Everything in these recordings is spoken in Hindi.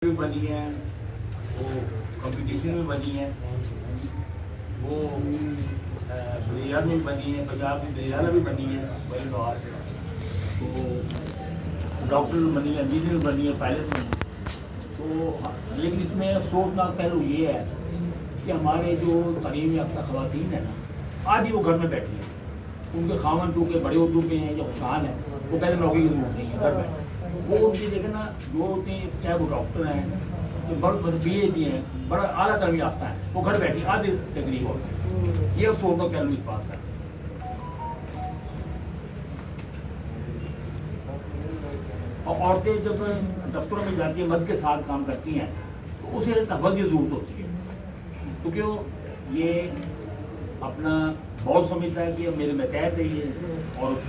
भी बनी है, वो कंपटीशन में बनी है, वो बिहार में बनी है, पंजाब में बिहार भी बनी है, वही बाहर तो डॉक्टर बनी है, इंजीनियर बनी है, पायलट बनी है। तो लेकिन इसमें अफसोसनाक पहलू ये है कि हमारे जो तालीम याफ्ता ख़वातीन है ना, आज ही वो घर में बैठी है। उनके खामन चूँकि बड़े उर्दू पे हैं या खुशहाल हैं, वो पहले नौकरी की जरूरत नहीं है, घर बैठे वो उनकी देखे ना जो होते हैं, चाहे वो डॉक्टर हैं तो बड़े PhD हैं, बड़ा आला तालीम याफ्ता है, वो घर बैठी आधी तकलीफ होती है। ये अफसोस का पहलू इस बात का। और औरतें जब दफ्तरों में जाती हैं, मर्द के साथ काम करती हैं, तो उसे तवज्जो की जरूरत होती है। तो क्यों ये अपना बहुत समझता है कि अब मेरे मतहत है ये, और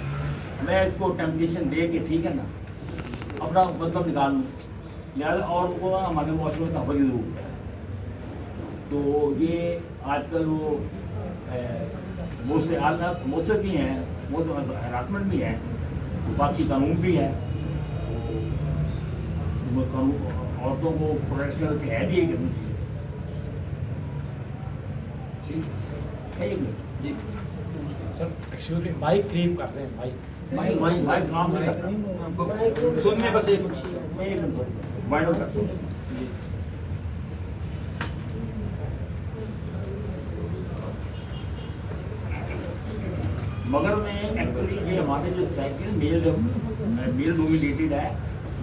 मैं इसको टेम्पटेशन दे के ठीक है ना अपना मतलब निकाल लूँ, लिहाजा और उनको हमारे मुआशरे में तवज्जो की जरूरत है। तो ये आजकल वो मुझसे भी हैं, वो हरासमेंट भी है, बाकी कानून भी है, तो कानून औरतों को प्रोटेक्शन के है भी एक ठीक है जी सर। एक्चुअली माइक क्रीप कर रहे हैं, माइक माइक काम नहीं करता, सुनने बस एक माइंड करता जी। मगर में एक्चुअली ये हमारे जो सोसाइटी मेल डोमिनेटेड है,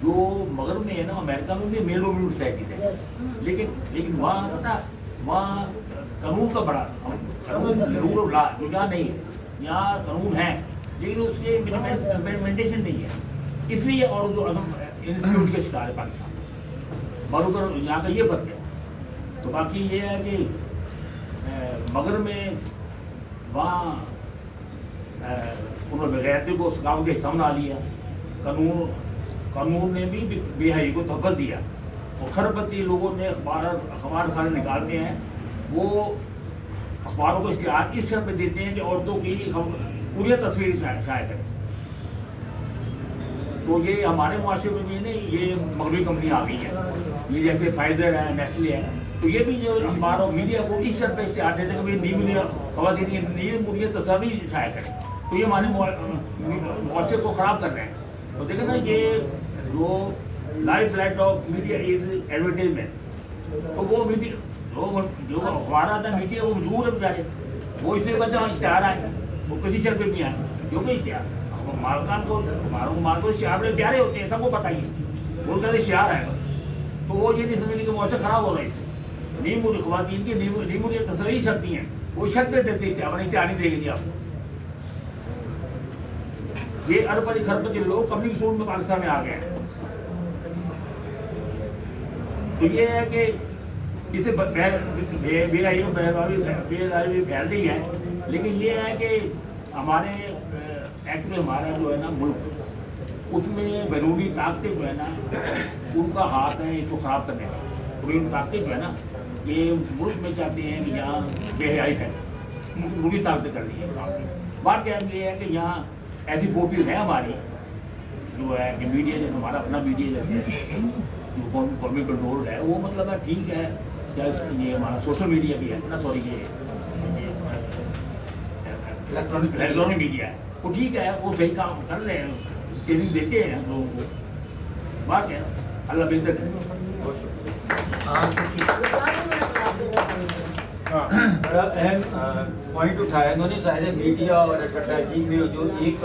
जो मगर में है ना, अमेरिका में भी मेल डोमिनेटेड सोसाइटी है, लेकिन वहाँ कानून का बड़ा रूल ऑफ लॉ यहाँ नहीं है। यहाँ कानून है लेकिन उसके इम्प्लीमेंटेशन नहीं है, इसलिए और जो इंस्टीट्यूट के शिकार है पाकिस्तान बरूबर, यहाँ का ये फर्क है। तो बाकी ये है कि मगर में वहाँ उन्होंने बेगैरती को गाँव के हिस्सा बना लिया, कानून ने भी बेहयाई को तहफ़्फ़ुज़ दिया, और खरबती लोगों ने अखबार सारे निकालते हैं, वो अखबारों को इश्तिहार इस शर्त पे देते हैं कि औरतों की पूरी तस्वीर शाया करें। तो ये हमारे मुआशरे में भी नहीं, ये मगरबी कंपनी आ गई है, ये जैसे फाइजर है, नेस्ले है, तो ये भी जो अखबार और मीडिया को इस शर्त पे इश्तिहार देते हैं कि नीम मुरिया तस्वीर शाया करें। तो ये हमारे मुआशरे को ख़राब कर रहे हैं। तो देखें ना, ये जो life light of media is advertisement, तो वो मीडिया जो अखबार आता है मीडिया वो मजबूर है बेचारे, वो इसलिए बच्चा इश्तिहार आए, वो किसी शर्त पे भी आए, क्योंकि इश्तिहार मालकान को माल को इश्तिहार बड़े प्यारे होते हैं, सबको पता ही है, वो कहते इश्तिहार आएगा, तो वो ये नहीं समझने के मौसम खराब हो रहा है इससे। नीमूरी ख़वातीन की नीमूरी तस्वीर शर्ती हैं, वो शर्त पे देते इश्तिहार नहीं देंगे जी आपको। ये अरब खरब के लोग पब्लिक स्कूल में पाकिस्तान में आ गए हैं। तो ये है कि इसे बेलाई फैल रही है, लेकिन ये है कि हमारे एक्ट में हमारा जो है ना मुल्क, उसमें बैरूनी ताकतें जो है ना उनका हाथ है इसको ख़राब करने का। बैरूनी ताकतें जो है ना ये मुल्क में चाहते हैं कि यहाँ बेहयाई फैले, बुरी ताकतें कर रही है। बात क्या ये है कि यहाँ ऐसी फोर्सेज है हमारी जो है कि मीडिया जैसे हमारा अपना मीडिया जैसे जो गवर्नमेंट कंट्रोल्ड है, वो मतलब है ठीक है, क्या ये हमारा सोशल मीडिया भी है ना, सॉरी ये इलेक्ट्रॉनिक मीडिया है, वो ठीक है, वो सही काम कर रहे हैं, ट्रेनिंग देते हैं लोगों को। बात है अल्लाह बेहतर करे। बड़ा अहम पॉइंट उठाया इन्होंने, ज़ाहिर मीडिया और एडवर्टाइजिंग में जो एक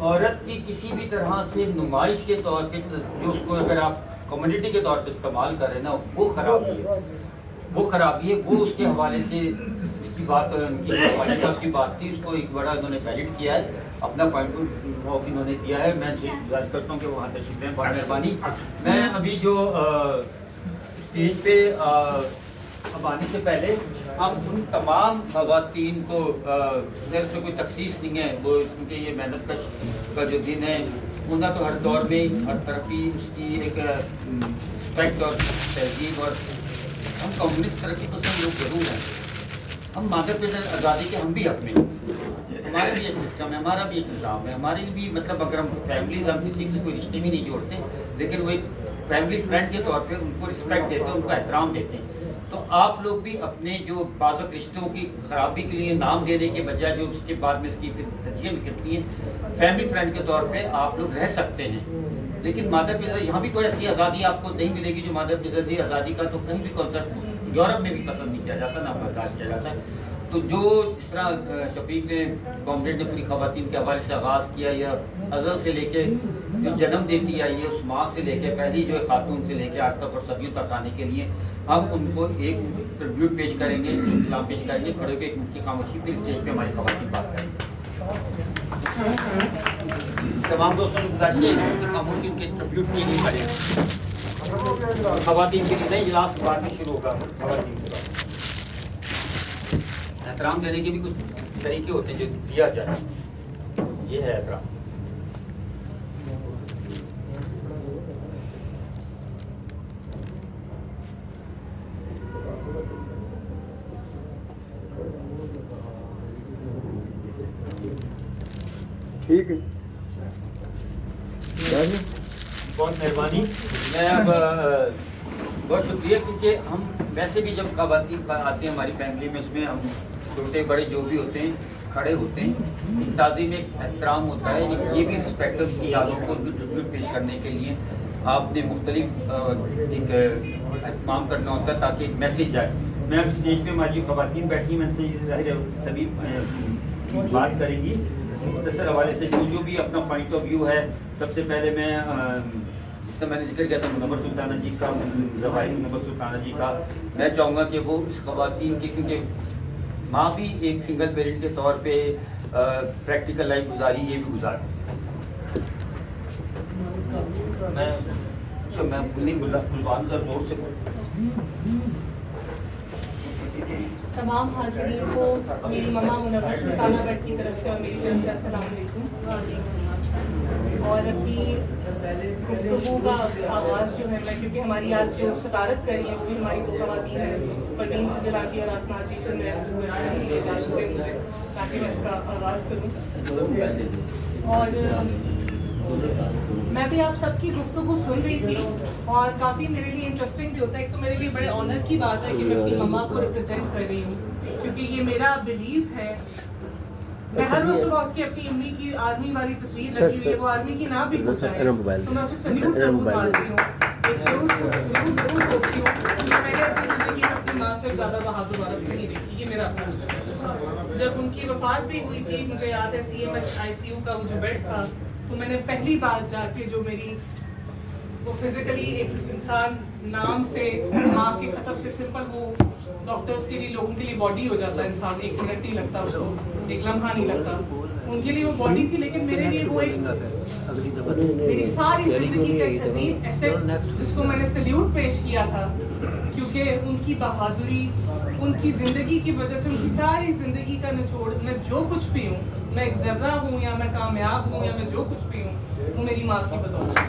औरत की किसी भी तरह से नुमाइश के तौर पे जो उसको अगर आप कम्युनिटी के तौर पे इस्तेमाल करें ना, वो खराबी है, वो उसके हवाले से उसकी बात उनकी बात थी, उसको एक बड़ा इन्होंने वैलिड किया है, अपना पॉइंट ऑफ इन्होंने दिया है। मैं गुजारिश करता हूँ कि वहाँ तशरीफ लें, बहुत मेहरबानी। मैं अभी जो स्टेज पे अब आने से पहले हम उन तमाम ख़वातीन को से कोई तखसीस नहीं है, वो क्योंकि ये मेहनत का जो दिन है, उनका तो हर दौर में हर तरफ ही उसकी एक रिस्पेक्ट और तहजीब, और हम कम्युनिस्ट तरक्की पसंद लोग जरूर हैं, हम मादर पे आज़ादी के हम भी हक में, हमारा भी एक सिस्टम है, हमारा भी एक निज़ाम है, हमारे भी मतलब अगर हम फैमिलीज हम किसी से कोई रिश्ते भी नहीं जोड़ते, लेकिन वो एक फैमिली फ्रेंड के तौर पे उनको रिस्पेक्ट देते हैं, उनका एहतराम देते हैं। तो आप लोग भी अपने जो बाज़ रिश्तों की खराबी के लिए नाम देने के बजाय जो उसके बाद में इसकी फिर धज्जियाँ निकलती हैं, फैमिली फ्रेंड के तौर पे आप लोग रह सकते हैं। लेकिन मादर पिज़्ज़ा यहाँ भी कोई ऐसी आज़ादी आपको नहीं मिलेगी जो मादर पिज़्ज़ा दी आज़ादी का तो कहीं भी कॉन्सेप्ट यूरोप में भी पसंद नहीं किया जाता, ना बर्दाश्त किया जाता। तो जो इस तरह शफीक ने कॉमरेड ने पूरी ख़वातीन के हवाले से आगाज़ किया, या अज़ल से लेके जो जन्म देती आई है उस माँ से लेके पहली जो खातून से लेके आज तक और सदियों तक आने के लिए हम उनको एक ट्रिब्यूट पेश करेंगे, सलाम पेश करेंगे, खड़े होकर एक मिनट की खामोशी, फिर स्टेज पे हमारी ख़वातीन बात करेंगे। तमाम दोस्तों ने गुजारिश है कि खामोशी उनके ट्रिब्यूट के लिए करें। ख़वातीन के लिए इजलास के बाद में शुरू होगा। ख़वातीन के बाद एहतराम देने के भी कुछ तरीके होते हैं जो दिया जाए, ये है एहतराम। ठीक है, बहुत मेहरबानी। मैं अब बहुत शुक्रिया, क्योंकि हम वैसे भी जब ख़वातीन आती हैं हमारी फैमिली में, उसमें हम छोटे बड़े जो भी होते हैं खड़े होते हैं, एक ताज़ीम एक एहतराम होता है, ये भी रिस्पेक्ट की यादों को उनको ट्रिब्यूट पेश करने के लिए आपने मुख्तलिफ एक एहतमाम करना होता है ताकि एक मैसेज जाए। मैं अब स्टेज पे हमारी जो ख़वातीन बैठी मैं से ज़ाहिर है सभी बात करेंगी मुख्तसर हवाले से, जो भी अपना पॉइंट ऑफ व्यू है। सबसे पहले मैं जिसका मैंने जिक्र किया था मुनव्वर सुल्ताना जी का, ज़वाहिर मुनव्वर सुल्ताना जी का, मैं चाहूँगा कि वो इस ख़वातीन की, क्योंकि माँ भी एक सिंगल पेरेंट के तौर पे प्रैक्टिकल लाइफ गुजारी, ये भी गुजारी। मैं नहीं गुलबान सर जोर से तमाम हाज़रीन को मेरी मम्मा मुनव्वर सुल्ताना भट्ट की तरफ से और मेरी तरफ से अस्सलाम वालेकुम। और अपनी गुफ्तगू का आगाज़ जो है मैं, क्योंकि हमारी आज जो सदारत करी है वो भी हमारी दो ख़वातीन हैं, परवीन सजलाती और आसनात जी से मैं इजाज़त दें मुझे ताकि मैं इसका आगाज़ करूँ। और मैं भी आप सबकी गुफ्तगू सुन रही थी और काफ़ी मेरे लिए इंटरेस्टिंग भी होता है। एक तो मेरे लिए बड़े ऑनर की बात है कि मैं अपनी मम्मा को रिप्रेजेंट कर रही हूँ, क्योंकि ये मेरा बिलीव है। मैं हर रोज सुबह उठ के अपनी अम्मी की आर्मी वाली तस्वीर लगी हुई है, वो आर्मी की ना भी हो जाए तो मैं उसे सल्यूट जरूर मारती हूँ, एक सल्यूट जरूर होती हूँ। मैंने अपनी ज़िंदगी में अपनी माँ से ज़्यादा बहादुर औरत नहीं देखी, ये मेरा अपना। जब उनकी वफात भी हुई थी, मुझे याद है CMH ICU का वो जो बेड था, तो मैंने पहली बार जाके जो मेरी वो फिजिकली एक इंसान नाम से माँ के खतब से सिंपल वो डॉक्टर्स के लिए लोगों के लिए बॉडी हो जाता है इंसान, एक मिनट नहीं लगता उसको, एक लम्हा नहीं लगता, उनके लिए वो बॉडी थी। लेकिन मेरे लिए वो एक मेरी सारी जिंदगी का एक अजीम एसेट जिसको मैंने सल्यूट पेश किया था, क्योंकि उनकी बहादुरी, उनकी ज़िंदगी की वजह से, उनकी सारी ज़िंदगी का निचोड़, मैं जो कुछ भी हूँ, मैं एक ज़र्रा हूँ या मैं कामयाब हूँ या मैं जो कुछ भी हूँ, वो मेरी माँ की बदौलत है।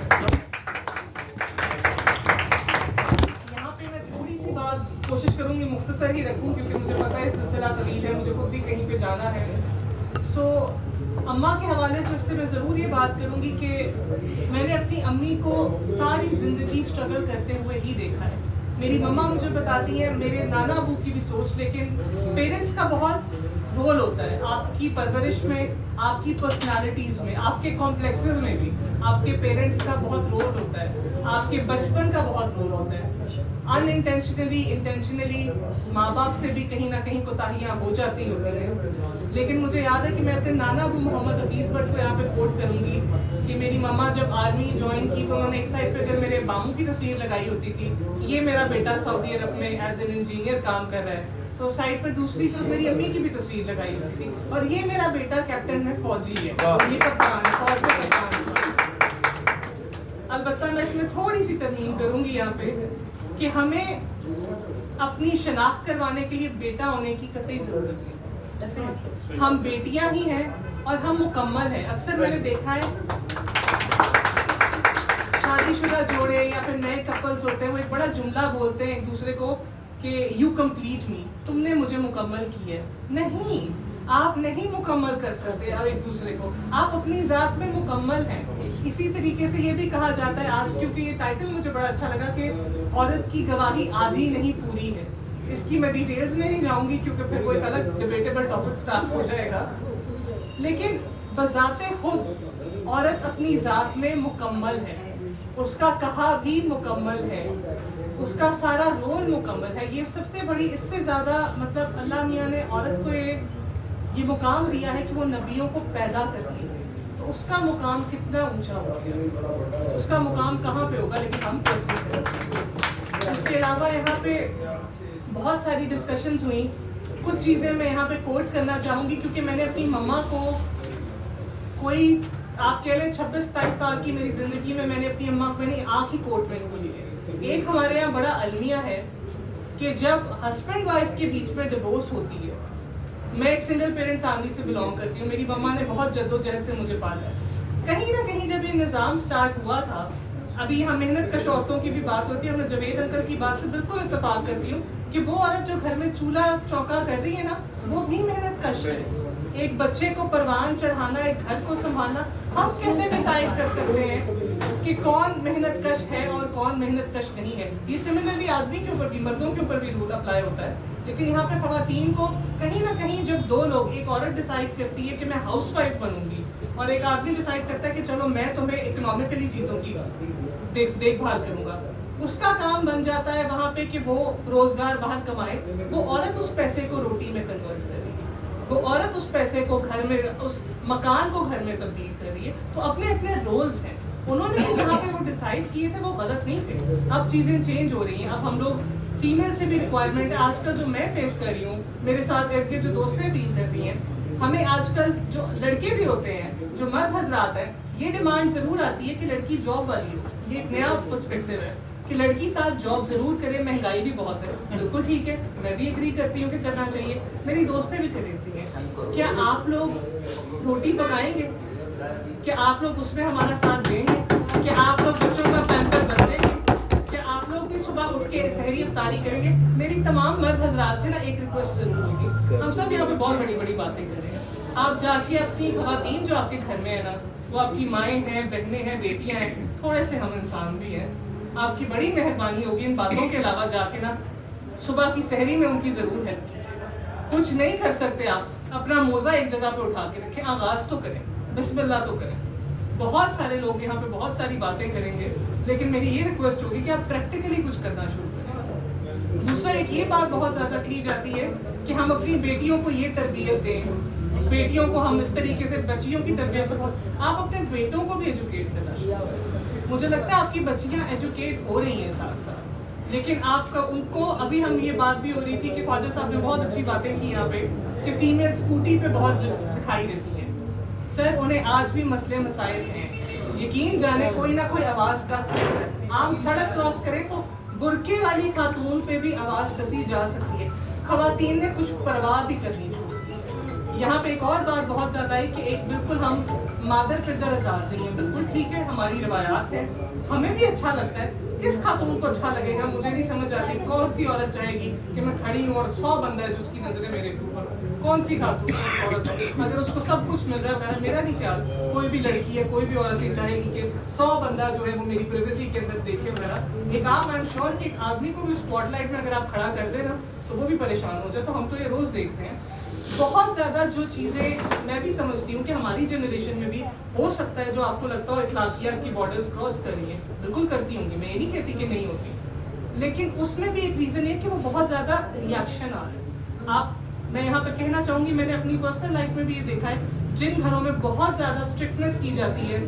यहाँ पे मैं थोड़ी सी बात कोशिश करूँगी मुख्तसर ही रखूँ, क्योंकि मुझे पता है सिलसिला तवील है, मुझे खुद भी कहीं पे जाना है। अम्मा के हवाले से मैं ज़रूर ये बात करूँगी कि मैंने अपनी अम्मी को सारी ज़िंदगी स्ट्रगल करते हुए ही देखा है। मेरी मम्मा मुझे बताती है, मेरे नाना अबू की भी सोच, लेकिन पेरेंट्स का बहुत रोल होता है आपकी परवरिश में, आपकी पर्सनालिटीज़ में, आपके कॉम्प्लेक्सेस में भी आपके पेरेंट्स का बहुत रोल होता है, आपके बचपन का बहुत रोल होता है। अनइंटेंशनली इंटेंशनली माँ बाप से भी कहीं ना कहीं कोताहियाँ हो जाती होती हैं। लेकिन मुझे याद है कि मैं अपने नाना अबू मोहम्मद हफीज़ भट्ट को यहाँ पे कोट करूँगी कि मेरी मम्मा जब आर्मी ज्वाइन की तो उन्होंने एक साइड पे अगर मेरे मामू की तस्वीर लगाई होती थी, ये मेरा बेटा सऊदी अरब में एज एन इंजीनियर काम कर रहा है, तो साइड पे दूसरी तरफ मेरी अम्मी की भी तस्वीर लगाई होती थी, और ये मेरा बेटा कैप्टन में फौजी है, ये कप्तान है, फौज में कप्तान है। अलबत्ता मैं इसमें थोड़ी सी तरमीम करूँगी यहाँ पे कि हमें अपनी शनाख्त करवाने के लिए बेटा होने की कतई ज़रूरत है। हम बेटियां ही हैं और हम मुकम्मल हैं। अक्सर मैंने देखा है शादीशुदा जोड़े या फिर नए कपल्स होते हैं, वो एक बड़ा जुमला बोलते हैं एक दूसरे को कि यू कंप्लीट मी, तुमने मुझे मुकम्मल किया है। नहीं, आप नहीं मुकम्मल कर सकते अब एक दूसरे को, आप अपनी जात में मुकम्मल हैं। इसी तरीके से ये भी कहा जाता है आज, क्योंकि ये टाइटल मुझे बड़ा अच्छा लगा कि औरत की गवाही आधी नहीं पूरी है। इसकी मैं डिटेल्स में नहीं जाऊंगी क्योंकि फिर कोई अलग डिबेटेबल टॉपिक स्टार्ट हो जाएगा, लेकिन बजाते खुद औरत अपनी जात में मुकम्मल है, उसका कहा भी मुकम्मल है, उसका सारा रोल मुकम्मल है। ये सबसे बड़ी, इससे ज़्यादा मतलब अल्लाह मियाँ ने औरत को ये मुकाम दिया है कि वो नबियों को पैदा करती है, तो उसका मुकाम कितना ऊंचा होगा, उसका मुकाम कहाँ पे होगा, लेकिन हम कैसे करें। इसके अलावा यहाँ पे बहुत सारी डिस्कशंस हुई, कुछ चीज़ें मैं यहाँ पे कोट करना चाहूँगी क्योंकि मैंने अपनी मम्मा को, कोई आप कह लें 26-27 साल की मेरी ज़िंदगी में मैंने अपनी अम्मा को मैंने आँख ही कोट में बोली है। एक हमारे यहाँ बड़ा अलमिया है कि जब हस्बैंड वाइफ के बीच में डिवोर्स होती है, मैं एक सिंगल पेरेंट फैमिली से बिलोंग करती हूँ, मेरी मम्मा ने बहुत जद्दोजहद से मुझे पाला है। कहीं ना कहीं जब ये निज़ाम स्टार्ट हुआ था, अभी यहाँ मेहनत कश औरतों की भी बात होती है, मैं जवेद अंकल की बात से बिल्कुल इत्तेफाक करती हूँ कि वो औरत जो घर में चूल्हा चौका कर रही है ना, वो भी मेहनत कश है। एक बच्चे को परवान चढ़ाना, एक घर को संभालना, हम कैसे डिसाइड कर सकते हैं कि कौन मेहनत कश है और कौन मेहनत कश नहीं है। ये सिमिलरली आदमी के ऊपर भी, मर्दों के ऊपर भी रूल अप्लाई होता है, लेकिन यहाँ पे खवातीन को कहीं ना कहीं जब दो लोग, एक औरत डिसाइड करती है कि मैं हाउसवाइफ बनूंगी और एक आदमी डिसाइड करता है कि चलो मैं तुम्हें इकोनॉमिकली चीज़ों की देखभाल करूंगा, उसका काम बन जाता है वहाँ पे कि वो रोजगार बाहर कमाए, वो औरत उस पैसे को रोटी में कन्वर्ट कर रही है, वो औरत उस पैसे को घर में, उस मकान को घर में तब्दील कर रही है। तो अपने अपने रोल्स हैं, उन्होंने जहाँ पे वो डिसाइड किए थे वो गलत नहीं थे। अब चीज़ें चेंज हो रही हैं, अब हम लोग फीमेल से भी रिक्वायरमेंट है। आजकल जो मैं फेस कर रही हूँ, मेरे साथ के जो दोस्तें फील कर रही हैं, हमें आजकल जो लड़के भी होते हैं, जो मर्द हजरात हैं, ये डिमांड जरूर आती है कि लड़की जॉब वाली हो। ये एक नया पर्सपेक्टिव है कि लड़की साथ जॉब जरूर करे, महंगाई भी बहुत है, बिल्कुल ठीक है, मैं भी एग्री करती हूँ कि करना चाहिए, मेरी दोस्तें भी खरीदती हैं। क्या आप लोग रोटी पकाएंगे? क्या आप लोग उसमें हमारा साथ देंगे? क्या आप लोग बच्चों का पैम्पर बदलेंगे? क्या आप लोग भी सुबह उठ के सहरी इफ्तारी करेंगे? मेरी तमाम मर्द हजरात से ना एक रिक्वेस्ट जरूर होगी, हम सब यहाँ पे बहुत बड़ी बड़ी बातें कर रहे हैं, आप जाके अपनी खवातीन जो आपके घर में है ना, वो आपकी माएँ हैं, बहनें हैं, बेटियाँ हैं, थोड़े से हम इंसान भी हैं, आपकी बड़ी मेहरबानी होगी इन बातों के अलावा जाके ना सुबह की सहरी में उनकी जरूर हेल्प कीजिएगा। कुछ नहीं कर सकते आप, अपना मोजा एक जगह पे उठा के रखें, आगाज तो करें, बिस्मिल्लाह तो करें। बहुत सारे लोग यहाँ पे बहुत सारी बातें करेंगे, लेकिन मेरी ये रिक्वेस्ट होगी कि आप प्रैक्टिकली कुछ करना शुरू करें। दूसरा, एक ये बात बहुत ज्यादा की जाती है कि हम अपनी बेटियों को ये तरबियत दें, बेटियों को हम इस तरीके से, बच्चियों की तरबियत तो बहुत, आप अपने बेटों को भी एजुकेट करना शुरू करें। मुझे लगता है आपकी बच्चियां एजुकेट हो रही हैं साथ साथ, लेकिन आपका उनको, अभी हम ये बात भी हो रही थी कि ख्वाजा साहब ने बहुत अच्छी बातें की यहाँ पे कि फीमेल स्कूटी पे बहुत दिखाई देती हैं। सर, उन्हें आज भी मसले मसाइल हैं, यकीन जाने कोई ना कोई आवाज़ कस सकता है। आम सड़क क्रॉस करें तो बुरके वाली खातून पे भी आवाज़ कसी जा सकती है। खवातीन ने कुछ परवाह भी करनी चाहिए। यहाँ पे एक और बात बहुत ज़्यादा है कि एक बिल्कुल हम मादर पिदर आजाद नहीं है, बिल्कुल ठीक है, हमारी रवायात है, हमें भी अच्छा लगता है। किस खातून को अच्छा लगेगा, मुझे नहीं समझ आती, कौन सी औरत चाहेगी कि मैं खड़ी हूँ और 100 बंदा है जो उसकी नजरें मेरे ऊपर, कौन सी खातून औरत है? अगर उसको सब कुछ मिल रहा है, मेरा नहीं ख्याल कोई भी लड़की है, कोई भी औरत ही चाहेगी कि 100 बंदा जो है वो मेरी प्राइवेसी के अंदर देखे वगैरह। एक आम, आई एम श्योर कि एक आदमी को भी स्पॉटलाइट में अगर आप खड़ा कर दे ना तो वो भी परेशान हो जाए। तो हम तो ये रोज देखते हैं बहुत ज्यादा जो चीजें, मैं भी समझती हूँ कि हमारी जनरेशन में भी हो सकता है जो आपको लगता हो इखलाकियात की बॉर्डर्स क्रॉस कर रही है, बिल्कुल करती होंगी, मैं ये नहीं कहती कि नहीं होती, लेकिन उसमें भी एक रीजन है कि वो बहुत ज्यादा रिएक्शन आ रहे हैं। आप, मैं यहाँ पे कहना चाहूंगी, मैंने अपनी पर्सनल लाइफ में भी ये देखा है, जिन घरों में बहुत ज्यादा स्ट्रिक्टनेस की जाती है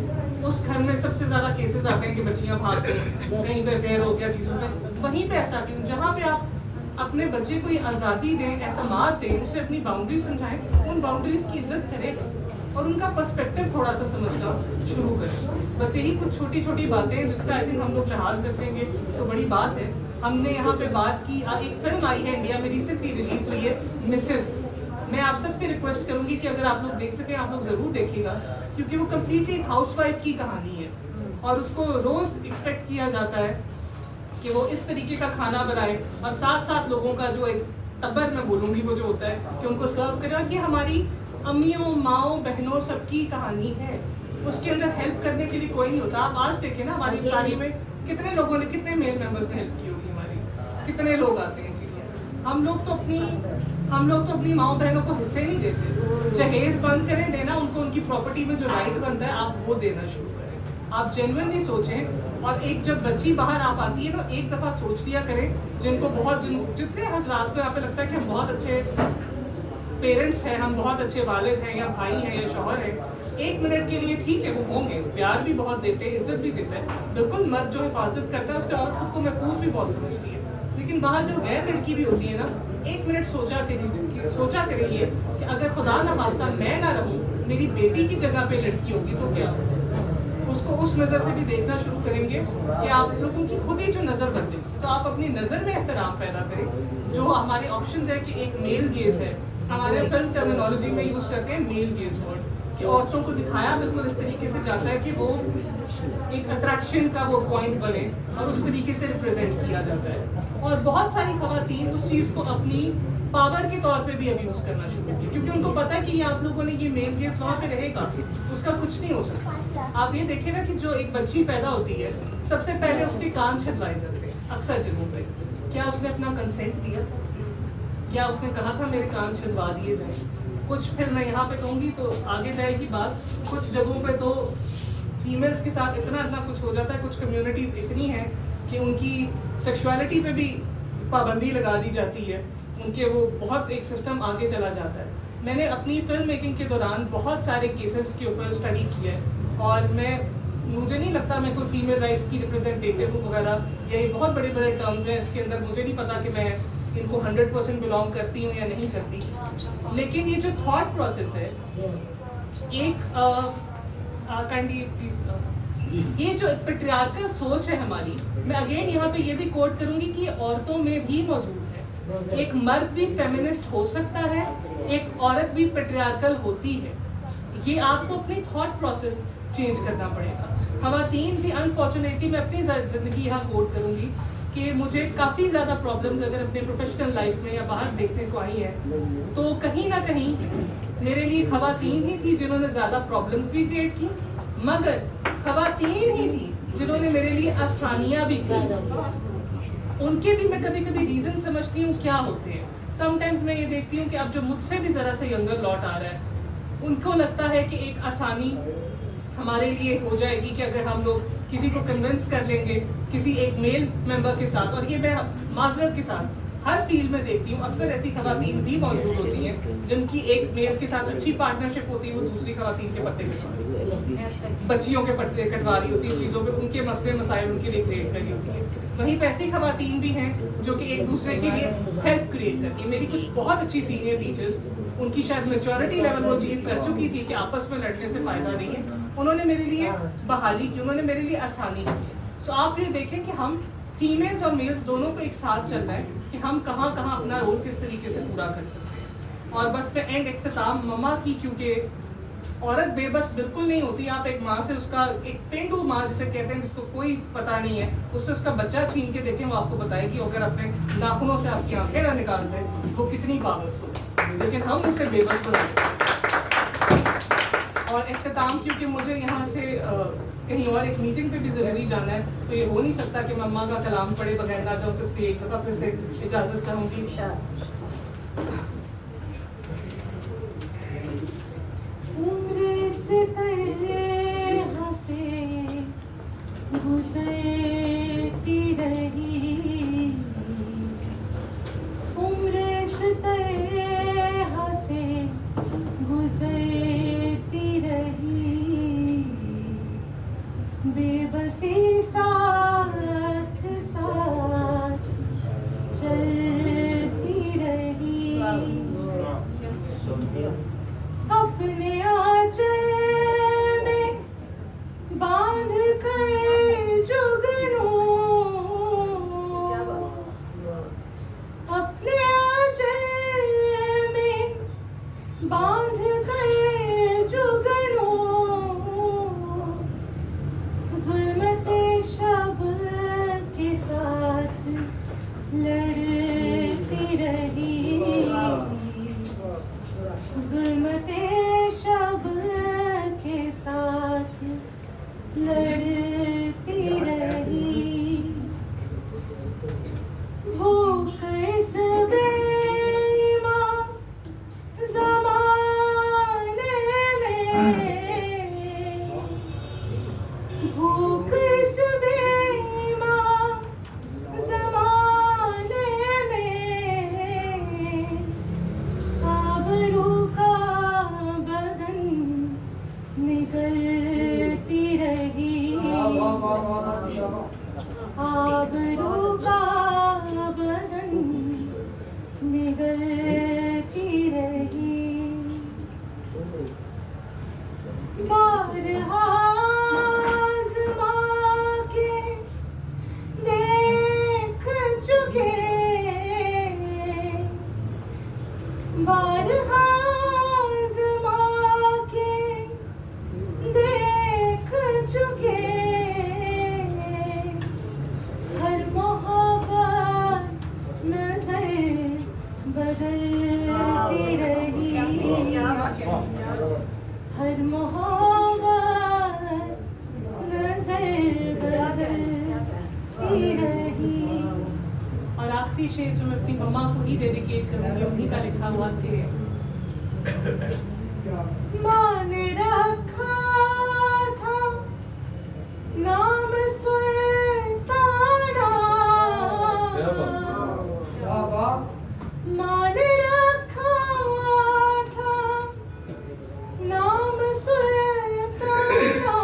उस घर में सबसे ज्यादा केसेस आते हैं कि बच्चियां भागती हैं, कहीं पे फेयर हो गया चीजों पे। वहीं पे ऐसा क्यों, जहाँ पे आप अपने बच्चे को ये आज़ादी दें, एतमाद दें, उसे अपनी बाउंड्री समझाएं, उन बाउंड्रीज की इज्जत करें और उनका पर्सपेक्टिव थोड़ा सा समझना शुरू करें। बस यही कुछ छोटी छोटी बातें हैं जिसका आई थिंक हम लोग लिहाज रखेंगे तो बड़ी बात है। हमने यहाँ पे बात की, एक फिल्म आई है इंडिया में, रिसेंटली रिलीज हुई है, मिसेस। मैं आप सबसे रिक्वेस्ट करूंगी कि अगर आप लोग देख सकें आप लोग जरूर देखिएगा, क्योंकि वो कम्प्लीटली एक हाउसवाइफ की कहानी है और उसको रोज एक्सपेक्ट किया जाता है कि वो इस तरीके का खाना बनाए और साथ साथ लोगों का जो एक टब्बर मैं बोलूँगी वो जो होता है कि उनको सर्व करें, और ये हमारी अम्मियों माओ बहनों सबकी कहानी है। उसके अंदर हेल्प करने के लिए कोई नहीं होता। आप आज देखें ना हमारी इफ्तारी में कितने लोगों ने, कितने मेल मेंबर्स ने हेल्प की होगी हमारी, कितने लोग आते हैं चीज़ों में। हम लोग तो अपनी माओ बहनों को हिस्से नहीं देते। जहेज बंद करें देना उनको, उनकी प्रॉपर्टी में जो राइट बनता है आप वो देना शुरू करें। आप जेन्युइनली सोचें, और एक जब बच्ची बाहर आ पाती है ना, एक दफ़ा सोच लिया करें जिनको जितने हजरात को यहाँ पे लगता है कि हम बहुत अच्छे पेरेंट्स हैं, हम बहुत अच्छे वालिद हैं या भाई हैं या शौहर हैं, 1 मिनट के लिए ठीक है वो होंगे, प्यार भी बहुत देते हैं, इज्जत भी देता है, बिल्कुल मर्द जो हिफाजत करता है उससे औरत खुद को महफूज भी बहुत समझती है। लेकिन बाहर जो गैर लड़की भी होती है ना, 1 मिनट सोचा करिए कि अगर खुदा ना खास्ता मैं ना रहूं, मेरी बेटी की जगह पे लड़की होगी तो क्या, उसको उस नज़र से भी देखना शुरू करेंगे कि आप लोगों की खुद ही जो नज़र बदले, तो आप अपनी नज़र में एहतराम पैदा करें। जो हमारे ऑप्शन है कि एक मेल गेज है, हमारे फिल्म टर्मिनोलॉजी में यूज़ करते हैं मेल गेज वर्ड, कि औरतों को दिखाया बिल्कुल इस तरीके से जाता है कि वो एक अट्रैक्शन का वो पॉइंट बने और उस तरीके से रिप्रेजेंट किया जाता है। और बहुत सारी खवातीन उस चीज़ को अपनी पावर के तौर पे भी अब्यूज करना शुरू की, क्योंकि उनको पता है कि ये आप लोगों ने ये मेल केस वहाँ पे रहेगा, उसका कुछ नहीं हो सकता। आप ये देखिए ना कि जो एक बच्ची पैदा होती है, सबसे पहले उसके कान छिदवाए जाते हैं अक्सर जगहों पे। क्या उसने अपना कंसेंट दिया था? क्या उसने कहा था मेरे कान छिदवा दिए जाए? कुछ, फिर मैं यहाँ पे कहूँगी तो आगे जाएगी बात, कुछ जगहों पे तो फीमेल्स के साथ इतना कुछ हो जाता है, कुछ कम्युनिटीज़ इतनी हैं कि उनकी सेक्सुअलिटी पे भी पाबंदी लगा दी जाती है, उनके वो बहुत एक सिस्टम आगे चला जाता है। मैंने अपनी फिल्म मेकिंग के दौरान बहुत सारे केसेस के ऊपर स्टडी किया है, और मुझे नहीं लगता मैं कोई फीमेल राइट्स की रिप्रेजेंटेटिव वगैरह, यही बहुत बड़े बड़े टर्म्स हैं इसके अंदर, मुझे नहीं पता कि मैं इनको 100% बिलोंग करती हूँ या नहीं करती। लेकिन ये जो थॉट प्रोसेस है, एक काइंडली प्लीज, ये जो पेट्रियार्कल सोच है हमारी, मैं अगेन यहाँ पे ये भी कोट करूँगी कि औरतों में भी मौजूद है। एक मर्द भी फेमिनिस्ट हो सकता है, एक औरत भी पेट्रियार्कल होती है। ये आपको अपनी थॉट प्रोसेस चेंज करना पड़ेगा। खवातीन भी अनफॉर्चुनेटली, मैं अपनी ज़िंदगी यहाँ कोट करूँगी कि मुझे काफ़ी ज़्यादा प्रॉब्लम्स अगर अपने प्रोफेशनल लाइफ में या बाहर देखने को आई हैं, तो कहीं ना कहीं मेरे लिए खवातीन ही थी जिन्होंने ज़्यादा प्रॉब्लम्स भी क्रिएट की, मगर खवातीन ही थी जिन्होंने मेरे लिए आसानियाँ भी की। उनके भी मैं कभी कभी रीज़न समझती हूँ क्या होते हैं। समटाइम्स मैं ये देखती हूँ कि अब जो मुझसे भी ज़रा सा यंगर लॉट आ रहा है, उनको लगता है कि एक आसानी हमारे लिए हो जाएगी कि अगर हम लोग किसी को कन्विंस कर लेंगे किसी एक मेल मेंबर के साथ। और ये मैं माजरत के साथ हर फील्ड में देखती हूँ, अक्सर ऐसी खवातीन भी मौजूद होती हैं जिनकी एक मेल के साथ अच्छी पार्टनरशिप होती है, वो दूसरी खवातीन के पत्ते कटवा रही है, बच्चियों के पत्ते कटवा रही होती है, चीज़ों पे उनके मसले मसाइल उनके लिए क्रिएट कर रही होती है। वहीं पे ऐसी खवातीन भी हैं जो कि एक दूसरे के लिए हेल्प क्रिएट करती है। मेरी कुछ बहुत अच्छी सीनियर टीचर्स, उनकी शायद मेच्योरिटी लेवल वो अचीव कर चुकी थी कि आपस में लड़ने से फायदा नहीं है, उन्होंने मेरे लिए बहाली की, उन्होंने मेरे लिए आसानी की। सो आप ये देखें कि हम फीमेल्स और मेल्स दोनों को एक साथ चलना है कि हम कहाँ कहाँ अपना रोल किस तरीके से पूरा कर सकते हैं। और बस मैं एंड इख्तिताम मम्मा की, क्योंकि औरत बेबस बिल्कुल नहीं होती। आप एक माँ से उसका, एक पेंडू माँ जिसे कहते हैं, जिसको कोई पता नहीं है, उससे उसका बच्चा छीन के देखें, वो आपको बताएगी अगर अपने नाखूनों से आपकी आंखें ना निकालते वो कितनी पागल हो। लेकिन हम उसे बेबस बनाते। और इख्तिताम, क्योंकि मुझे यहाँ से कहीं और एक मीटिंग पे भी ज़रूरी जाना है, तो ये हो नहीं सकता कि मम्मा का कलाम पढ़े बगैर ना जाऊँ, तो इसलिए एक दफ़ा फिर से इजाज़त चाहूँगी। उम्र से तरह से गुजरती रही, उम्र से तरह से गुजरती रही, बेबसी साथ साथ चलती रही, अपने आंचल बारहा आज़मा के देख चुके, हर मोहब्बत नजर बदलती रही, हर मोहब्बत नजर बदलती रही। और आखिरी शेर जो मैं अपनी मम्मा को ही डेडिकेट करूंगी, उन्हीं का लिखा हुआ कि माँ ने रखा था नाम सुल्ताना, माँ ने रखा था नाम सुल्ताना,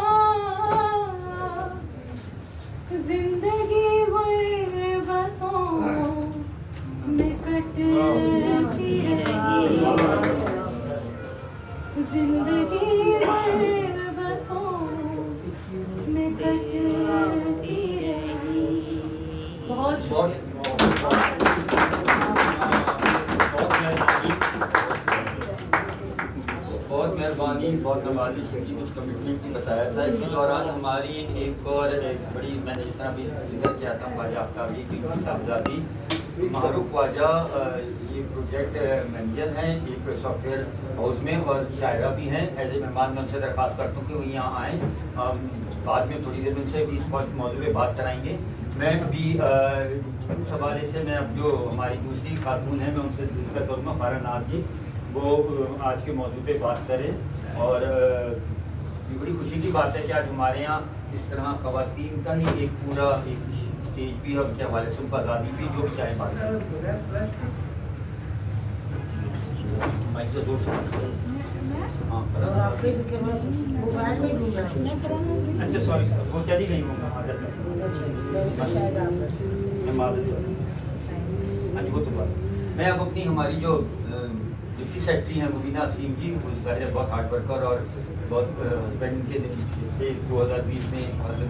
जिंदगी गुर्बतों में कटती रही, जिंदगी गुर्बतों में कटती रही। बहुत बहुत मेहरबानी, बहुत नवाजी से कुछ कमिटमेंट भी बताया था। इसी दौरान हमारी एक बड़ी, मैंने जिस तरह भी जिक्र किया था, ख्वाजा आफ्ताबी की साहबजादी मारूफ ख्वाजा ये प्रोजेक्ट मैनेजर हैं एक सॉफ्टवेयर हाउस में और शायरा भी हैं। एज ए मेहमान मैं उनसे दरख्वास्त करता हूँ कि वो यहाँ आएँ। बाद में थोड़ी देर उनसे भी इस मौजूद पे बात कराएंगे। मैं भी उस हवाले से मैं अब जो हमारी दूसरी खातून है मैं उनसे जिक्र करूँगा, फारा नाज जी, वो आज के मौजू पे बात करें। और ये बड़ी खुशी की बात है कि आज हमारे यहाँ इस तरह ख़वातीन का ही एक पूरा एक स्टेज भी और के हवाले से उनको आज़ादी भी जो चाहे बात करें। माइक से दूर से हाँ, अच्छा सॉरी वो चली नहीं होगा हाँ जी वो तो बात। मैं अब अपनी हमारी जो डिप्टी सेक्रेटरी हैं मुबीना असीम जी, वो बहुत हार्ड वर्कर और बहुत हस्बैंड के से 2020 में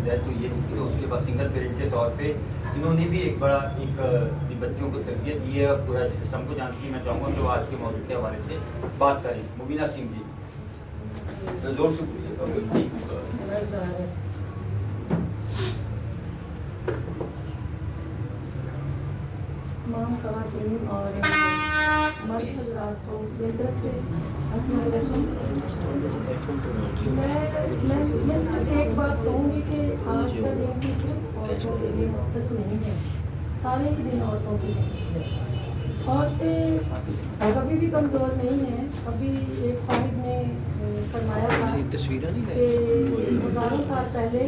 डेथ हुई है, तो उसके बाद सिंगल पेरेंट के तौर पे इन्होंने भी एक बड़ा एक बच्चों को तरबियत दी है और पूरा सिस्टम को जानती है। मैं चाहूँगा कि वो आज के मौजूद के हवाले से बात करें। मुबीना सिंह जी जोर से तमाम ख़वातीन और मर्द हज़रात को मेरी तरफ से अस्सलाम वालेकुम। मैं सिर्फ एक बात कहूँगी कि आज का दिन भी सिर्फ औरतों के लिए मुख्तस नहीं है, सारे ही दिन औरतों के हैं। औरतें कभी भी कमज़ोर नहीं हैं। अभी एक साहिब ने फरमाया था कि हज़ारों साल पहले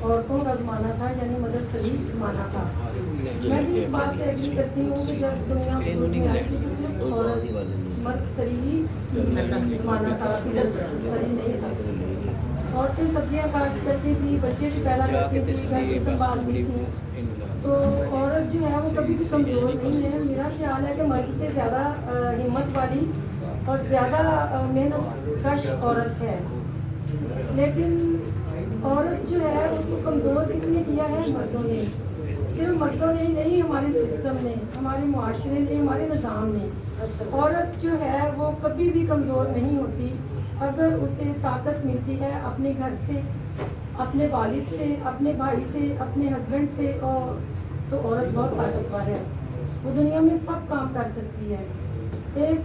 औरतों का ज़माना था, यानी मदद सलीब ज़माना था। मैं भी इस बात से एग्री करती हूँ कि जब दुनिया वजूद में आई थी तो सिर्फ औरत मर्द सही ज़माना था, इधर सही नहीं था। औरतें सब्जियाँ काट करती थी, बच्चे भी पैदा करती थी, घर भी संभालती थी। तो औरत जो है वो कभी भी कमज़ोर नहीं है। मेरा ख्याल है कि मर्द से ज़्यादा हिम्मत वाली और ज़्यादा मेहनत कश औरत है। लेकिन औरत जो है उसको कमज़ोर किसने किया है? मर्दों ने। सिर्फ मर्दों ने ही नहीं, हमारे सिस्टम ने, हमारे मुआशरे ने, हमारे निज़ाम ने। औरत जो है वो कभी भी कमज़ोर नहीं होती अगर उसे ताकत मिलती है अपने घर से, अपने वालिद से, अपने भाई से, अपने हस्बैंड से, और तो औरत बहुत ताकतवर है। वो दुनिया में सब काम कर सकती है। एक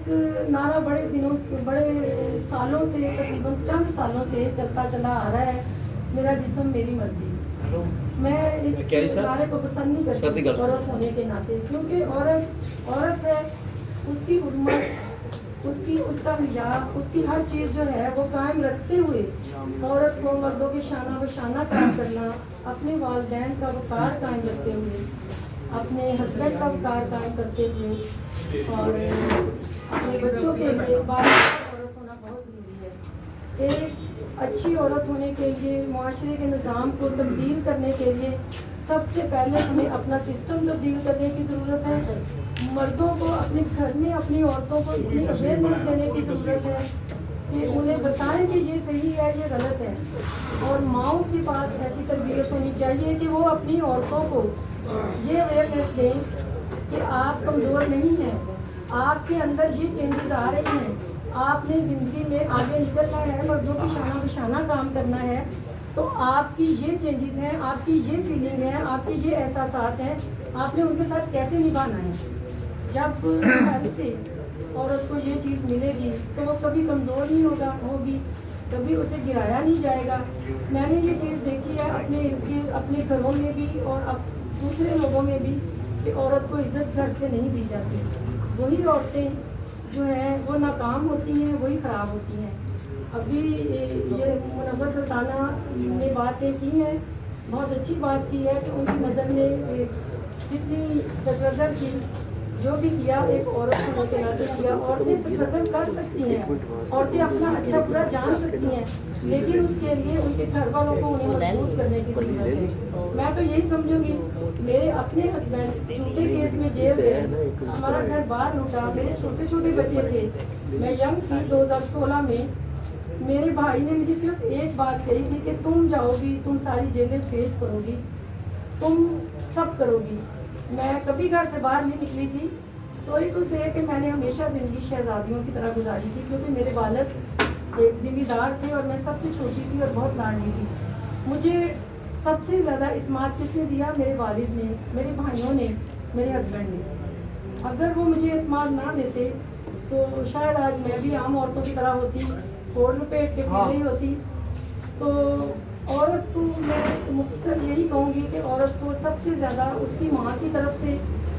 नारा बड़े दिनों से, बड़े सालों से, तकरीबन चंद सालों से चलता चला आ रहा है, मेरा जिस्म मेरी मर्जी। मैं इस नारे को पसंद नहीं करती औरत होने के नाते, क्योंकि औरत है, उसकी हुर्मत, उसका लिया, उसकी हर चीज़ जो है वो कायम रखते हुए औरत को मर्दों के शाना बशाना काम करना, अपने वालिदैन का वक़ार कायम रखते हुए, अपने हस्बैंड का वक़ार कायम करते हुए और अपने बच्चों के लिए औरत होना बहुत ज़रूरी है। एक अच्छी औरत होने के लिए, मुआशरे के निज़ाम को तब्दील करने के लिए सबसे पहले हमें अपना सिस्टम तब्दील करने की ज़रूरत है। मर्दों को अपने घर में अपनी औरतों को इतनी अवेयरनेस देने की ज़रूरत है कि उन्हें बताएं कि ये सही है, ये गलत है। और माओं के पास ऐसी तरबियत होनी चाहिए कि वो अपनी औरतों को ये अवेयरनेस दें कि आप कमज़ोर नहीं हैं, आपके अंदर ये चेंजेस आ रही हैं, आपने ज़िंदगी में आगे निकलना है, मर्दों की शाना बिशाना काम करना है, तो आपकी ये चेंजेस हैं, आपकी ये फीलिंग है, आपके ये एहसासात हैं, आपने उनके साथ कैसे निभाना है। जब घर से औरत को ये चीज़ मिलेगी तो वो कभी कमज़ोर नहीं होगी, कभी उसे गिराया नहीं जाएगा। मैंने ये चीज़ देखी है अपने इर्द गिर्द, अपने घरों में भी और अब दूसरे लोगों में भी, कि औरत को इज्जत घर से नहीं दी जाती। वही औरतें जो हैं वो नाकाम होती हैं, वही ख़राब होती हैं। अभी ये मुनव्वर सुल्ताना ने बातें की हैं, बहुत अच्छी बात की है कि उनकी नज़र में कितनी स्ट्रगल की, जो भी किया एक औरत होने के नाते किया। औरतें स्ट्रगल कर सकती हैं, औरतें अपना अच्छा बुरा जान सकती हैं, लेकिन उसके लिए उनके घर वालों को उन्हें मजबूत करने की ज़रूरत है। मैं तो यही समझूंगी, मेरे अपने हस्बैंड झूठे केस में जेल गए, हमारा घर बाहर लूटा, मेरे छोटे छोटे बच्चे थे, मैं यंग थी। 2016 में मेरे भाई ने मुझे सिर्फ एक बात कही थी कि तुम जाओगी, तुम सारी जेलें फेस करोगी, तुम सब करोगी। मैं कभी घर से बाहर नहीं निकली थी। सॉरी टू से कि मैंने हमेशा ज़िंदगी शहजादियों की तरह गुजारी थी, क्योंकि मेरे वालिद एक ज़िम्मेदार थे और मैं सबसे छोटी थी और बहुत लाडली थी। मुझे सबसे ज़्यादा इत्मीनान किसने दिया? मेरे वालिद ने, मेरे भाइयों ने, मेरे हस्बैंड ने। अगर वो मुझे इत्मीनान ना देते तो शायद आज मैं भी आम औरतों की तरह होती, कोट लपेट के पी रही होती। तो औरत को मैं मुख्तसर यही कहूँगी कि औरत को सबसे ज़्यादा उसकी माँ की तरफ से,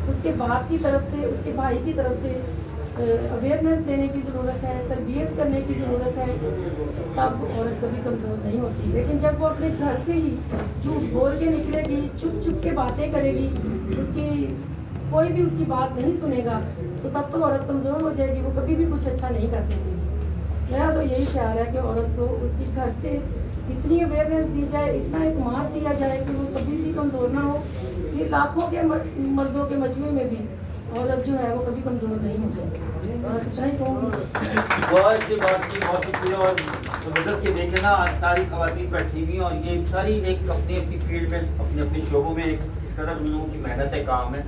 उसके बाप की तरफ से, उसके भाई की तरफ से अवेयरनेस देने की ज़रूरत है, तरबियत करने की ज़रूरत है, तब औरत कभी कमज़ोर नहीं होती। लेकिन जब वो अपने घर से ही झूठ बोल के निकलेगी, छुप छुप के बातें करेगी, उसकी कोई भी उसकी बात नहीं सुनेगा, तो तब तो औरत कमज़ोर हो जाएगी, वो कभी भी कुछ अच्छा नहीं कर सकेगी। मेरा तो यही ख्याल है कि औरत को उसकी घर से इतनी अवेयरनेस दी जाए, इतना इत्मीनान दिया जाए कि वो कभी भी कमज़ोर ना हो। ये लाखों के मर्दों के मजमू में भी औरत जो है वो कभी कमज़ोर नहीं हो जाए। बस इतना ही कहूँगी। बहुत अच्छी बात की, बहुत अच्छी। और ज़बरदस्त के देखे ना, आज सारी खवातीन बैठी हुई हैं और ये सारी एक अपनी अपनी फील्ड में, अपने अपने शोबों में इस कदर उन लोगों की मेहनत है, काम है,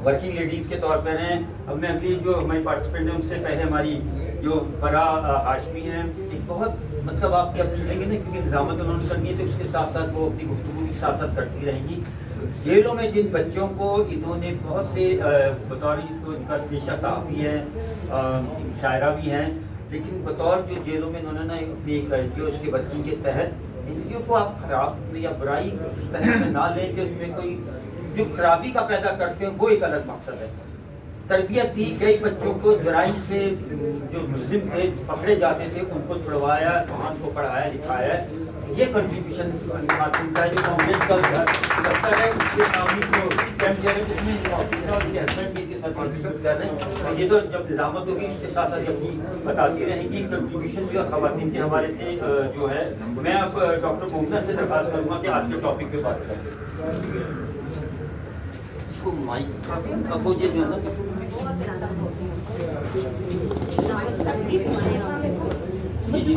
वर्किंग लेडीज़ के तौर पर हैं। अब मैं अगली जो हमारी पार्टिसिपेंट हैं उनसे पहले हमारी जो फरा हाशमी हैं, एक बहुत मतलब आप क्या पूछेंगे ना, क्योंकि निज़ामत उन्होंने करनी है तो उसके साथ साथ वो अपनी गुफ्तगू के साथ साथ करती रहेंगी। जेलों में जिन बच्चों को इन्होंने बहुत से बतौर तो इनका पेशा साहबी है, शायरा भी हैं, लेकिन बतौर जो जेलों में इन्होंने ना अपनी एक जो उसके बच्चों के तहत एनजीओ को आप खराब या बुराई उस तरह से ना लें कि उसमें कोई जो खराबी का पैदा करते हैं, वो एक अलग मकसद है। तरबियत दी गई, बच्चों को जराइम से जो मुस्लिम थे पकड़े जाते थे उनको छुड़वाया, कुरान को पढ़ाया लिखाया, ये कंट्रीब्यूशन खातिन का जो कांग्रेस का दफ्तर है उसके सामने जो कैंप जा रहे हैं उसमें ऑफिसर और उनके हस्बैंड भी इसके साथ पार्टिसिपेट कर रहे हैं। तो ये तो जब निज़ामत होगी उसके साथ साथ अपनी बताती रहेंगी कंट्रीब्यूशन भी और खवातीन के हवाले से जो है। मैं अब डॉक्टर मोहम्मद से दरख्वास्त करूँगा कि आज के टॉपिक पे बात करें। इसको माइक आपको ये जो है ना जी जी